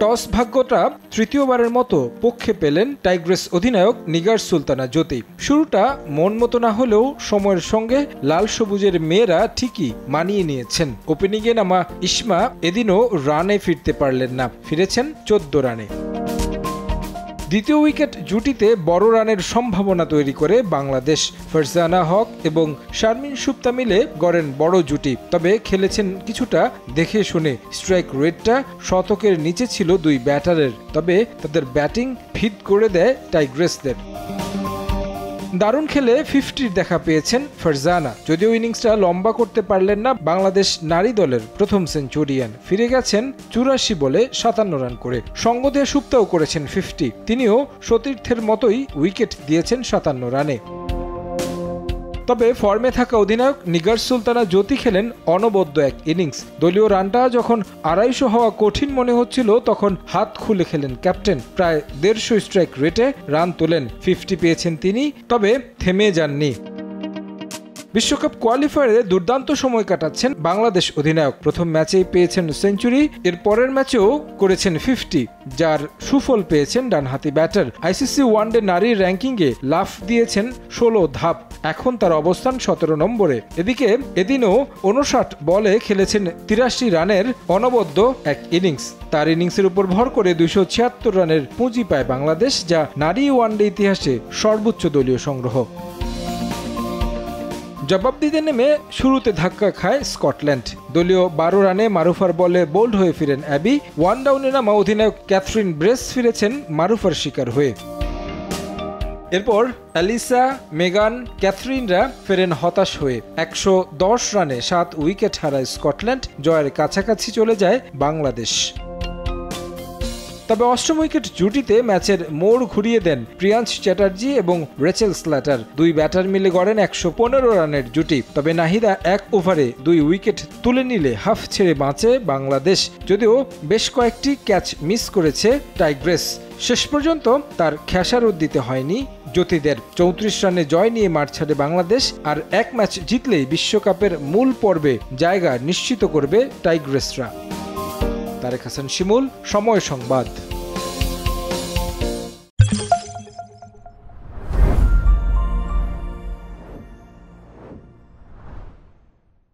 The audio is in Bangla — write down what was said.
টস ভাগ্যটা তৃতীয়বারের মতো পক্ষে পেলেন টাইগ্রেস অধিনায়ক নিগার সুলতানা জ্যোতি। শুরুটা মন মতো না হলেও সময়ের সঙ্গে লাল সবুজের মেয়েরা ঠিকই মানিয়ে নিয়েছেন। ওপেনিংয়ে নামা ইসমা এদিনও রানে ফিরতে পারলেন না, ফিরেছেন 14 রানে। দ্বিতীয় উইকেট জুটিতে বড় রানের সম্ভাবনা তৈরি করে বাংলাদেশ। ফারজানা হক এবং শারমিন সুপ্তা মিলে গড়েন বড় জুটি, তবে খেলেছেন কিছুটা দেখে শুনে। স্ট্রাইক রেটটা শতকের নিচে ছিল দুই ব্যাটারের, তবে তাদের ব্যাটিং ফিট করে দেয় টাইগ্রেসদের। দারুণ খেলে 50-র দেখা পেয়েছেন ফারজানা, যদিও ইনিংসটা লম্বা করতে পারলেন না বাংলাদেশ নারী দলের প্রথম সেঞ্চুরিয়ান। ফিরে গেছেন 84 বলে 57 রান করে। সঙ্গ দিয়ে সুপ্তাও করেছেন 50, তিনিও সতীর্থের মতোই উইকেট দিয়েছেন 57 রানে। তবে ফর্মে থাকা অধিনায়ক নিগার সুলতানা জ্যোতি খেলেন অনবদ্য এক ইনিংস। দলীয় রানটা যখন 250 হওয়া কঠিন মনে হচ্ছিল, তখন হাত খুলে খেলেন ক্যাপ্টেন। প্রায় 150 স্ট্রাইক রেটে রান তোলেন, 50 পেয়েছেন তিনি, তবে থেমে যাননি। বিশ্বকাপ কোয়ালিফায়ারে দুর্দান্ত সময় কাটাচ্ছেন বাংলাদেশ অধিনায়ক। প্রথম ম্যাচেই পেয়েছেন সেঞ্চুরি, এর পরের ম্যাচেও করেছেন 50, যার সুফল পেয়েছেন ডানহাতি ব্যাটার। আইসিসি ওয়ানডে নারী র্যাঙ্কিংয়ে লাফ দিয়েছেন 16 ধাপ, এখন তার অবস্থান 17 নম্বরে। এদিকে এদিনও 59 বলে খেলেছেন 83 রানের অনবদ্য এক ইনিংস। তার ইনিংসের উপর ভর করে 276 রানের পুঁজি পায় বাংলাদেশ, যা নারী ওয়ানডে ইতিহাসে সর্বোচ্চ দলীয় সংগ্রহ। জবাব দিতে নেমে শুরুতে ধাক্কা খায় স্কটল্যান্ড। দলীয় 12 রানে মারুফার বলে বোল্ড হয়ে ফিরেন অ্যাবি। ওয়ান ডাউনে নামা অধিনায়ক ক্যাথরিন ব্রেস ফিরেছেন মারুফার শিকার হয়ে। এরপর অ্যালিসা, মেগান, ক্যাথরিনরা ফেরেন হতাশ হয়ে। 110 রানে 7 উইকেট হারায় স্কটল্যান্ড, জয়ের কাছাকাছি চলে যায় বাংলাদেশ। তবে অষ্টম উইকেট জুটিতে ম্যাচের মোড় ঘুরিয়ে দেন প্রিয়াংশ চ্যাটার্জি এবং রেচেল স্ল্যাটার। দুই ব্যাটার মিলে গড়েন 115 রানের জুটি। তবে নাহিদা 1 ওভারে 2 উইকেট তুলে নিলে হাফ ছেড়ে বাঁচে বাংলাদেশ, যদিও বেশ কয়েকটি ক্যাচ মিস করেছে টাইগ্রেস। শেষ পর্যন্ত তার খেসারত দিতে হয়নি জ্যোতিদের। 34 রানে জয় নিয়ে মাঠ ছাড়ে বাংলাদেশ, আর এক ম্যাচ জিতলেই বিশ্বকাপের মূল পর্বে জায়গা নিশ্চিত করবে টাইগ্রেসরা। তারেক হাসান শিমুল, সময় সংবাদ।